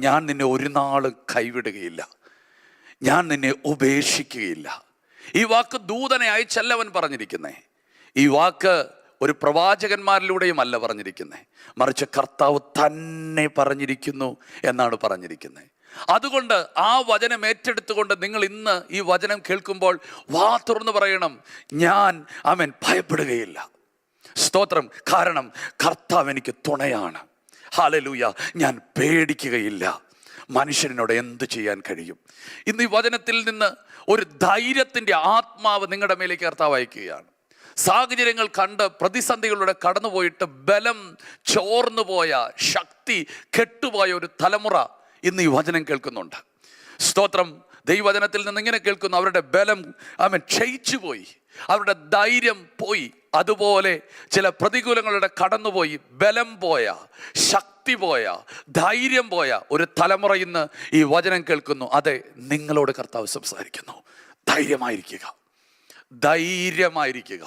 ഞാൻ നിന്നെ ഒരു നാളും കൈവിടുകയില്ല, ഞാൻ നിന്നെ ഉപേക്ഷിക്കുകയില്ല. ഈ വാക്ക് ദൂതനെ അയച്ചല്ല അവൻ പറഞ്ഞിരിക്കുന്നേ. ഈ വാക്ക് ഒരു പ്രവാചകന്മാരിലൂടെയും അല്ല പറഞ്ഞിരിക്കുന്നേ, മറിച്ച് കർത്താവ് തന്നെ പറഞ്ഞിരിക്കുന്നു എന്നാണ് പറഞ്ഞിരിക്കുന്നത്. അതുകൊണ്ട് ആ വചനം ഏറ്റെടുത്തുകൊണ്ട് നിങ്ങൾ ഇന്ന് ഈ വചനം കേൾക്കുമ്പോൾ വാ തുറന്ന് പറയണം, ഞാൻ ആമേൻ ഭയപ്പെടുകയില്ല. സ്തോത്രം. കാരണം കർത്താവ് എനിക്ക് തുണയാണ്. ഹല്ലേലൂയ. ഞാൻ പേടിക്കുകയില്ല. മനുഷ്യനോട് എന്ത് ചെയ്യാൻ കഴിയും? ഇന്ന് ഈ വചനത്തിൽ നിന്ന് ഒരു ധൈര്യത്തിൻ്റെ ആത്മാവ് നിങ്ങളുടെ മേലേക്ക് കർത്താവ് അയക്കുകയാണ്. സാഹചര്യങ്ങൾ കണ്ട് പ്രതിസന്ധികളിലൂടെ കടന്നുപോയിട്ട് ബലം ചോർന്നു പോയ, ശക്തി കെട്ടുപോയ ഒരു തലമുറ ഇന്ന് ഈ വചനം കേൾക്കുന്നുണ്ട്. സ്തോത്രം. ദൈവവചനത്തിൽ നിന്ന് ഇങ്ങനെ കേൾക്കുന്നു, അവരുടെ ബലം ക്ഷയിച്ചു പോയി, അവരുടെ ധൈര്യം പോയി. അതുപോലെ ചില പ്രതികൂലങ്ങളുടെ കടന്നുപോയി ബലം പോയ, ശക്തി പോയ, ധൈര്യം പോയ ഒരു തലമുറ ഇന്ന് ഈ വചനം കേൾക്കുന്നു. അതെ, നിങ്ങളോട് കർത്താവ് സംസാരിക്കുന്നു. ധൈര്യമായിരിക്കുക, ധൈര്യമായിരിക്കുക.